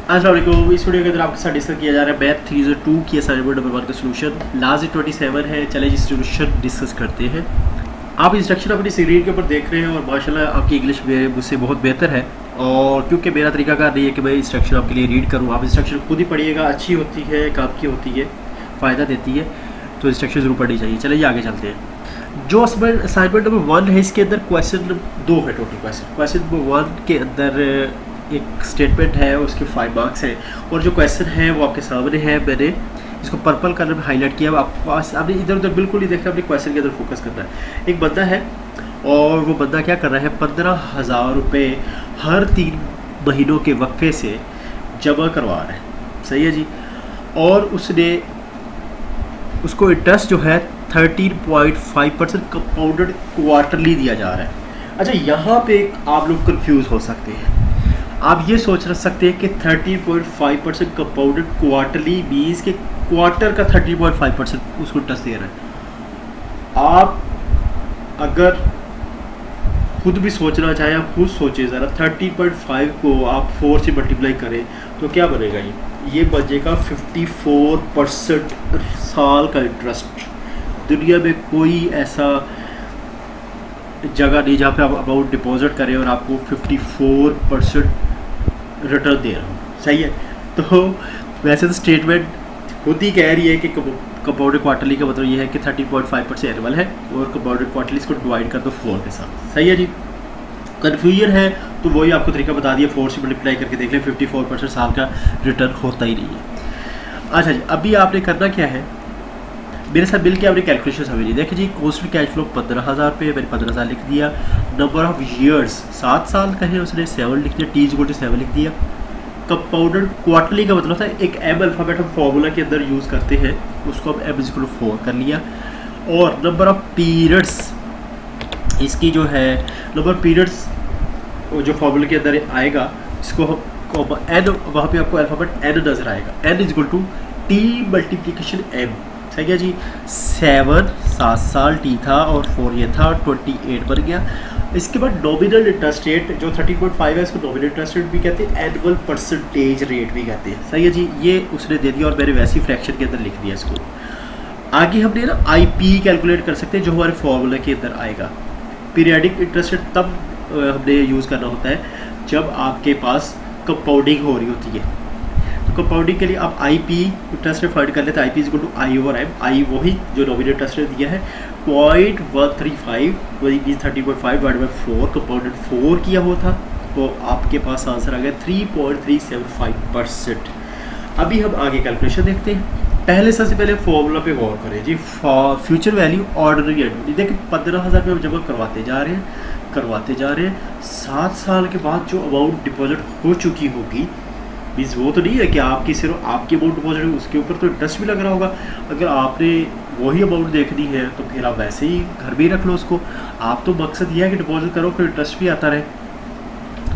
अस्सलाम वालेकुम। इस वीडियो के अंदर आपके साथ डिस्कस किया जा रहा है मैथ 302 की असाइनमेंट नंबर 1 का सोल्यूशन। लास्ट 27 है। चले जी सोल्यूशन डिस्कस करते हैं। आप इंस्ट्रक्शन अपनी स्क्रीन के ऊपर देख रहे हैं और माशाल्लाह आपकी इंग्लिश मुझसे बहुत बेहतर है। और क्योंकि मेरा तरीका कार नहीं है कि मैं इंस्ट्रक्शन आपके लिए रीड करूँ, आप इंस्ट्रक्शन खुद ही पढ़िएगा। अच्छी होती है, काम की होती है, फ़ायदा देती है, तो इंस्ट्रक्शन ज़रूर पढ़नी चाहिए। चलिए आगे चलते हैं। जो असाइनमेंट नंबर 1 है, इसके अंदर क्वेश्चन 2 है टोटल। क्वेश्चन नंबर 1 के अंदर एक स्टेटमेंट है, उसके 5 मार्क्स हैं और जो क्वेश्चन है वो आपके सामने है। मैंने इसको पर्पल कलर में हाईलाइट किया। आपने इधर उधर बिल्कुल नहीं देखना, अपने क्वेश्चन के अंदर फोकस करना है। एक बंदा है और वो बंदा क्या कर रहा है, 15,000 रुपये हर 3 महीनों के वक्फे से जमा करवा रहा है। सही है जी। और उसको इंटरेस्ट जो है 13.5% कंपाउंडेड क्वार्टरली दिया जा रहा है। अच्छा, यहाँ पे आप लोग कंफ्यूज हो सकते हैं। आप ये सोच सकते हैं कि 13.5% कंपाउंडेड क्वार्टरली मीन्स के क्वार्टर का 13.5% उसको इंटरेस्ट दे रहा है। आप अगर खुद भी सोचना चाहें, आप खुद सोचिए ज़रा, 13.5 को आप 4 से मल्टीप्लाई करें तो क्या बनेगा। ये बचेगा 54% साल का इंटरेस्ट। दुनिया में कोई ऐसा जगह नहीं जहाँ पे आप अमाउंट डिपॉजिट करें और आपको 54% रिटर्न दे रहा हूँ। सही है। तो वैसे तो स्टेटमेंट खुद ही कह रही है कि कंपाउंडेड क्वार्टरली का मतलब ये है कि 13.5% एनुअल है और कंपाउंडेड क्वार्टरली इसको डिवाइड कर दो 4 के साथ। सही है जी। कन्फ्यूजन है तो वही आपको तरीका बता दिया, 4 से मल्टीप्लाई करके देख लें, 54% साल का रिटर्न होता ही नहीं है। अच्छा जी, अभी आपने करना क्या है, मेरे साथ मिल के आपने कैलकुलेशन समझिए। देखिए जी, कॉन्स्टेंट कैश फ्लो 15,000 रुपये, मैंने 15,000 लिख दिया। नंबर ऑफ ईयर्स 7 साल का है, उसने 7 लिख दिया। T=7 लिख दिया। कंपाउंडेड क्वार्टरली का मतलब था एक एम अल्फ़ाबेट हम फॉर्मूला के अंदर यूज़ करते हैं, उसको हम M=4 कर लिया। और नंबर ऑफ पीरियड्स इसकी जो है, नंबर ऑफ पीरियड्स जो फॉर्मूले के अंदर आएगा, इसको हम एन, वहाँ पे आपको अल्फ़ाबेट एन नज़र आएगा। N=T×M। सही है जी। 7 साल टी था और 4 ये था, 28 बन गया। इसके बाद नॉमिनल इंटरेस्ट रेट जो 13.5 है, इसको नॉमिनल इंटरेस्ट रेट भी कहते हैं, एनुअल परसेंटेज रेट भी कहते हैं। सही है जी। ये उसने दे दिया और मैंने वैसी फ्रैक्शन के अंदर लिख दिया इसको। आगे हमने ना IP कैलकुलेट कर सकते हैं जो हमारे फॉर्मूला के अंदर आएगा। पीरियडिक इंटरेस्ट रेट तब हमने यूज़ करना होता है जब आपके पास कंपाउंडिंग हो रही होती है। कंपाउंडिंग के लिए आप IP इंटरेस्ट रेट फाइंड कर लेते हैं। IP=I/M। I वही जो नॉमिनल इंटरेस्ट रेट दिया है, 0.135 वही 30.5 डिवाइडेड बाई 4, कंपाउंडेड 4 किया हुआ था, तो आपके पास आंसर आ गया 3.375%। अभी हम आगे कैलकुलेशन देखते हैं। सबसे पहले फॉर्मूला पे गौर करें जी। फ्यूचर वैल्यू ऑर्डिनरी एनुअल, देखिए 15,000 रुपये हम जमा करवाते जा रहे हैं। 7 साल के बाद जो अमाउंट डिपॉजिट हो चुकी होगी, मीन्स वो तो नहीं है कि आपकी सिर्फ आपकी अमाउंट डिपॉजिट है, उसके ऊपर तो इंटरेस्ट भी लग रहा होगा। अगर आपने वही अमाउंट देखनी है तो फिर आप वैसे ही घर में ही रख लो उसको। आप तो मकसद ये है कि डिपॉजिट करो, फिर इंटरेस्ट भी आता रहे।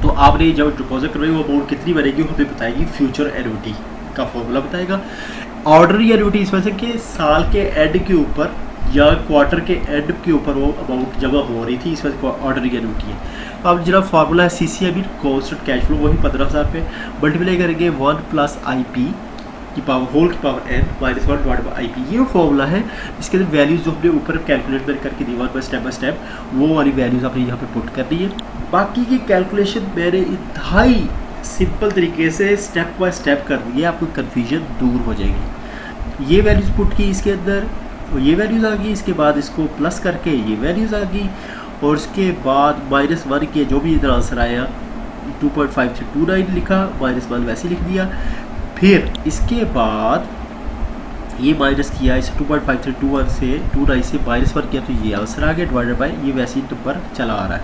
तो आपने जब डिपॉजिट करवाई वो अमाउंट कितनी बनेगी, वो हमें बताएगी फ्यूचर एनुइटी का फॉर्मूला बताएगा। ऑर्डिनरी एनुइटी इस वजह से कि साल के एंड के ऊपर या क्वार्टर के एंड के ऊपर वो अमाउंट जमा हो रही थी, इस वजह से ऑर्डिनरी एनुइटी है। तो अब जरा फार्मूला है CC कॉन्स्टेंट कैश फ्लो, वही 15,000 पे मल्टीप्लाई करेंगे 1 + IP की पावर होल की power n -1 divided by IP। ये फॉर्मूला है। इसके अंदर वैल्यूज़ जो हमने ऊपर कैलकुलेट करके दी 1 बाय स्टेप, वो वाली वैल्यूज़ आपने यहाँ पे पुट करनी है। बाकी की कैलकुलेशन मैंने इंतहाई सिंपल तरीके से स्टेप बाय स्टेप कर दी है, आपको कन्फ्यूजन दूर हो जाएगी। ये वैल्यूज़ पुट की इसके अंदर, ये वैल्यूज़ आ गई, इसके बाद इसको प्लस करके ये वैल्यूज़ आ गई, और उसके बाद -1 के जो भी इधर आंसर आया 2.5329 लिखा, -1 वैसे लिख दिया। फिर इसके बाद ये माइनस किया, इसे 2.5321 से 29 से -1 किया, तो ये आंसर आ गया डिवाइडेड बाई ये वैसे ही नंबर चला आ रहा है।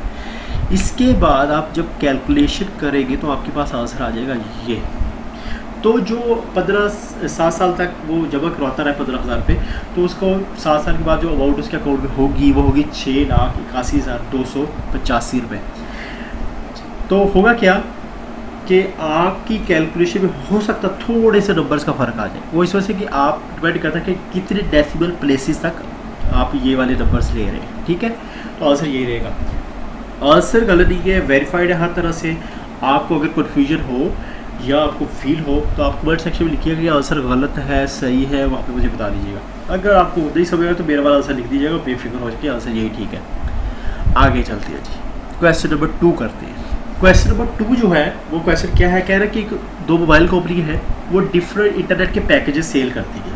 इसके बाद आप जब कैलकुलेशन करेंगे तो आपके पास आंसर आ जाएगा ये। तो जो 7 साल तक वो जमा करवाता रहा 15,000 रुपये, तो उसको 7 साल के बाद जो अमाउंट उसके अकाउंट में होगी वो होगी 6,81,285 रुपये। तो होगा क्या कि आपकी कैलकुलेशन में हो सकता थोड़े से नंबर्स का फ़र्क आ जाए। वो इस वजह से कि आप डिपेंड करता है कि कितने डेसिमल प्लेसेस तक आप ये वाले नंबर्स ले रहे हैं। ठीक है, तो आंसर यही रहेगा। आंसर गलत नहीं है, वेरीफाइड है हर तरह से। आपको अगर कन्फ्यूजन हो या आपको फील हो तो आप कमेंट सेक्शन में लिखिएगा कि आंसर गलत है सही है, वहाँ पे मुझे बता दीजिएगा। अगर आपको नहीं समझ आए तो मेरा वाला आंसर लिख दीजिएगा, बेफिक्र हो जाए आंसर यही ठीक है। आगे चलते हैं जी, क्वेश्चन नंबर 2 करते हैं। क्वेश्चन नंबर 2 जो है वो क्वेश्चन क्या है, कह रहा है कि दो मोबाइल कंपनी है वो डिफरेंट इंटरनेट के पैकेजेस सेल करती है।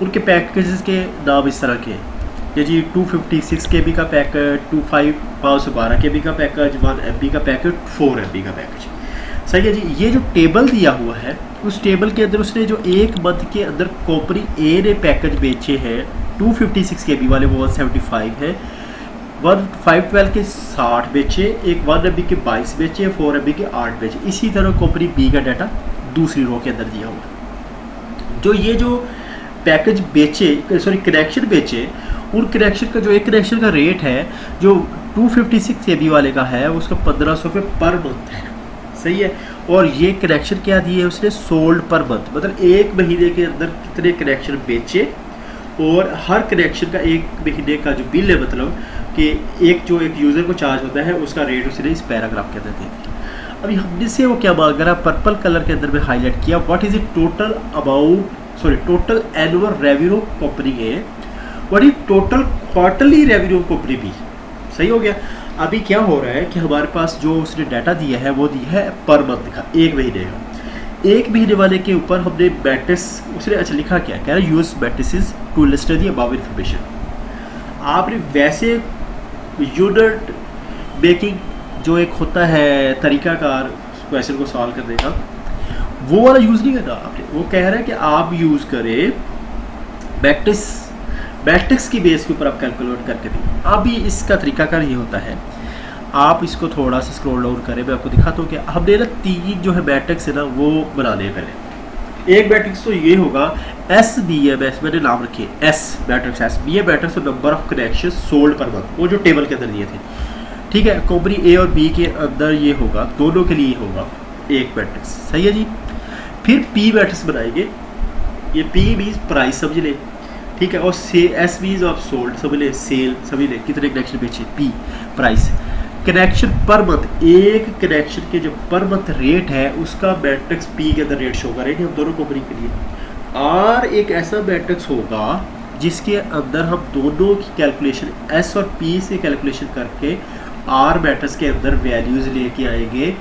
उनके पैकेजेस के नाम इस तरह के हैं कि जी 256 KB का पैकेज, 512 KB का पैकेज, 1 MB का पैकेज, 4 MB का पैकेज। सही है जी। ये जो टेबल दिया हुआ है उस टेबल के अंदर उसने जो एक मंथ के अंदर कंपनी ए ने पैकेज बेचे हैं 256 KB वाले वो 175 है, 512 के 60 बेचे, एक 1 MB के 22 बेचे, 4 MB के 8 बेचे। इसी तरह कंपनी बी का डाटा दूसरी रो के अंदर दिया हुआ है। जो ये जो पैकेज बेचे, सॉरी कनेक्शन बेचे, उन कनेक्शन का जो एक कनेक्शन का रेट है जो 256 KB वाले का है उसका 1500 रुपये पर मंथ है। सही है। और ये कनेक्शन क्या दिए है उसने, सोल्ड पर मंथ, मतलब एक महीने के अंदर कितने कनेक्शन बेचे और हर कनेक्शन का एक महीने का जो बिल है, मतलब कि एक यूज़र को चार्ज होता है उसका रेट उसने इस पैराग्राफ के अंदर दे दिया। अभी हमने से वो क्या मांग रहा है, पर्पल कलर के अंदर में हाईलाइट किया, what is it total amount, sorry total annual revenue company A, what is total quarterly revenue company B. सही हो गया। अभी क्या हो रहा है कि हमारे पास जो उसने डाटा दिया है वो दिया है पर मंथ का, एक महीने का। एक महीने वाले के ऊपर हमने मैट्रिक्स उसने अच्छा लिखा क्या, कह रहा है use matrices to list the above information. आपने वैसे यूनिट मेकिंग जो एक होता है तरीकाकार क्वेश्चन को सॉल्व करने का, वो वाला यूज़ नहीं करना आपने। वो कह रहा है कि आप यूज़ करें मैट्रिक्स की बेस के ऊपर आप कैलकुलेट करके दें। अभी इसका तरीकाकार ये होता है, आप इसको थोड़ा सा स्क्रॉल डाउन करें, मैं आपको दिखाता हूँ कि हमने ना 3 जो है मैट्रिक्स है ना वो बनाने हैं पहले। एक मैट्रिक्स तो ये होगा एस बी एम एस, मैंने नाम रखिए S matrix, S B M matrix number of connection sold per month, वो जो टेबल के अंदर दिए थे। ठीक है। कंपनी ए और बी के अंदर ये होगा, दोनों के लिए होगा एक मैट्रिक्स। सही है जी। फिर पी मैट्रिक्स बनाएंगे, ये पी मीन्स प्राइस समझ ले, ठीक है। और एस मीन्स ऑफ सोल्ड समझ ले, सेल समझ ले, कितने कनेक्शन बेचे, P price. Connection per month, एक कनेक्शन के जो पर मंथ रेट है उसका मैट्रिक्स पी के अंदर रेट शो करेंगे हम दोनों कंपनी के लिए। और एक ऐसा मैट्रिक्स होगा जिसके अंदर हम दोनों की कैलकुलेशन एस और पी से कैलकुलेशन करके आर मैट्रिक्स के अंदर वैल्यूज लेके आएंगे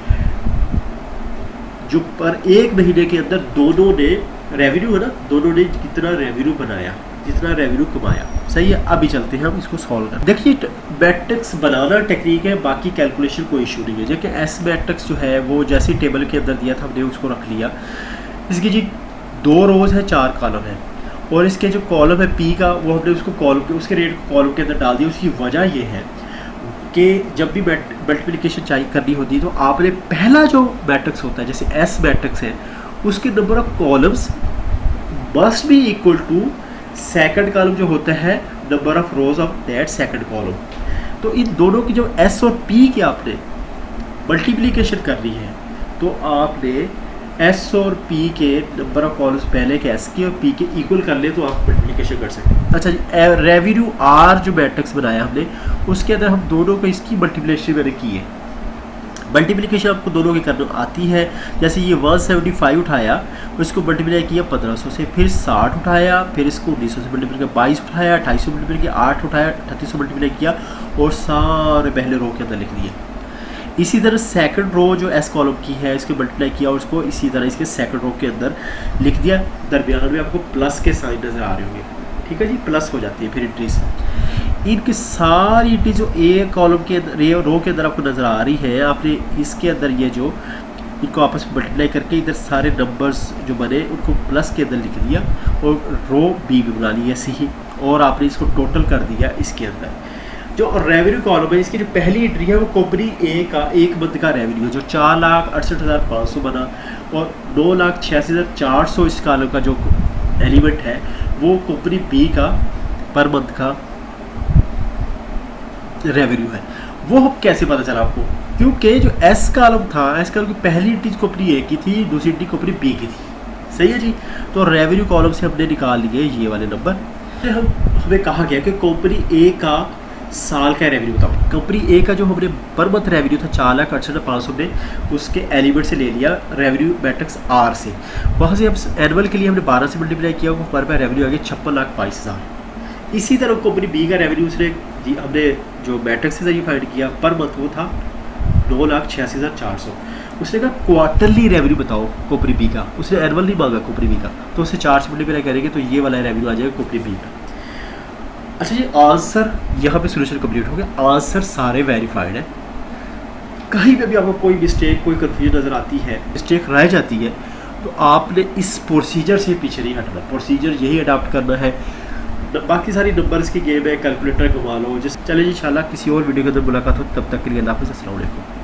जो पर एक महीने के अंदर दोनों ने रेवेन्यू है ना, दोनों ने कितना रेवेन्यू बनाया, जितना रेवेन्यू कमाया। सही है। अभी चलते हैं हम इसको सॉल्व कर। देखिए मैट्रिक्स बनाना टेक्निक है, बाकी कैलकुलेशन कोई इशू नहीं है। जैसे एस मैट्रिक्स जो है वो जैसे टेबल के अंदर दिया था हमने उसको रख लिया। इसकी जी 2 रोज है, 4 कॉलम है, और इसके जो कॉलम है पी का वो हमने उसको कॉलम के उसके रेट को कॉलम के अंदर डाल दिया। उसकी वजह ये है कि जब भी मल्टीप्लिकेशन चाहिए करनी होती है तो आपने पहला जो मैट्रिक्स होता है जैसे एस मैट्रिक्स है उसके number of columns must be equal to second column जो होता है number of rows of that second column. तो इन दोनों की जो एस और पी की आपने मल्टीप्लिकेशन करनी है तो आपने एस और पी के नंबर ऑफ कॉलम्स पहले के एस के और पी के इक्वल कर ले तो आप मल्टीप्लिकेशन कर सकते हैं। अच्छा जी, रेवेन्यू आर जो मैट्रिक्स बनाया हमने उसके अंदर हम दोनों को इसकी मल्टीप्लिकेशन मैंने की है। मल्टीप्लिकेशन आपको दोनों की करना आती है। जैसे ये 175 उठाया, उसको मल्टीप्लाई किया 1500 से, फिर 60 उठाया, फिर इसको 1900 से मल्टीप्लाई किया, 22 उठाया, 2800 मल्टीप्लाई किया, 8 उठाया, 3800 मल्टीप्लाई किया और सारे पहले रो के अंदर लिख दिए। इसी तरह सेकंड रो जो एस कॉलम की है इसको मल्टीप्लाई किया और उसको इसी तरह इसके सेकंड रो के अंदर लिख दिया। दरमियान में आपको प्लस के साइन नज़र आ रहे होंगे, ठीक है जी, प्लस हो जाती है फिर एंट्रीज। इनकी सारी एंट्रीज जो ए कॉलम के रो के अंदर आपको नज़र आ रही है, आपने इसके अंदर ये जो इनको आपस में मल्टीप्लाई करके इधर सारे नंबर्स जो बने उनको प्लस के अंदर लिख दिया और रो बी भी बना ली ऐसे ही, और आपने इसको टोटल कर दिया इसके अंदर। जो रेवेन्यू कॉलम है इसकी जो पहली एंट्री है वो कंपनी ए का एक मंथ का रेवेन्यू जो 4,68,500 बना और 9,86,400 इस कॉलम का जो एलिमेंट है वो कंपनी बी का पर मंथ का रेवेन्यू है। वो हम कैसे पता चला आपको, क्योंकि जो एस कॉलम था, एस कॉलम की पहली एंट्री कंपनी ए की थी, दूसरी एंट्री कंपनी बी की थी। सही है जी। तो रेवेन्यू कॉलम से हमने निकाल लिए ये वाले नंबर। हमें कहा गया कि कंपनी ए का साल का रेवेन्यू बताओ। कंपनी ए का जो हमने पर मंथ रेवेन्यू था 4,68,500 ने उसके एलिमेंट से ले लिया रेवेन्यू मैट्रिक्स आर से, वहाँ से हम एनुअल के लिए हमने 12 से मल्टीप्लाई किया, हमारे पास रेवेन्यू आ गया 56,22,000। इसी तरह कंपनी बी का रेवेन्यू उसने हमने जो मैट्रिक्स से फाइंड किया पर मंथ वो था 9,86,400। उसने कहा क्वार्टरली रेवेन्यू बताओ कंपनी बी का, उसने एनुअल नहीं मांगा कंपनी बी का, तो उससे 4 से मल्टीप्लाई करेंगे तो ये वाला रेवेन्यू आ जाएगा कंपनी बी का। अच्छा ये आंसर यहाँ पे सोल्यूशन कंप्लीट हो गया, आंसर सारे वेरीफाइड है। कहीं पे भी आपको कोई मिस्टेक कोई कन्फ्यूजन नज़र आती है, मिस्टेक रह जाती है, तो आपने इस प्रोसीजर से पीछे नहीं हटना, प्रोसीजर यही अडॉप्ट करना है। बाकी सारी नंबर्स की गेम है, कैलकुलेटर घुमा लो जिस। चले इंशाल्लाह किसी और वीडियो के अंदर मुलाकात हो, तब तक के लिए अल्लाह हाफ़िज़, अस्सलाम वालेकुम।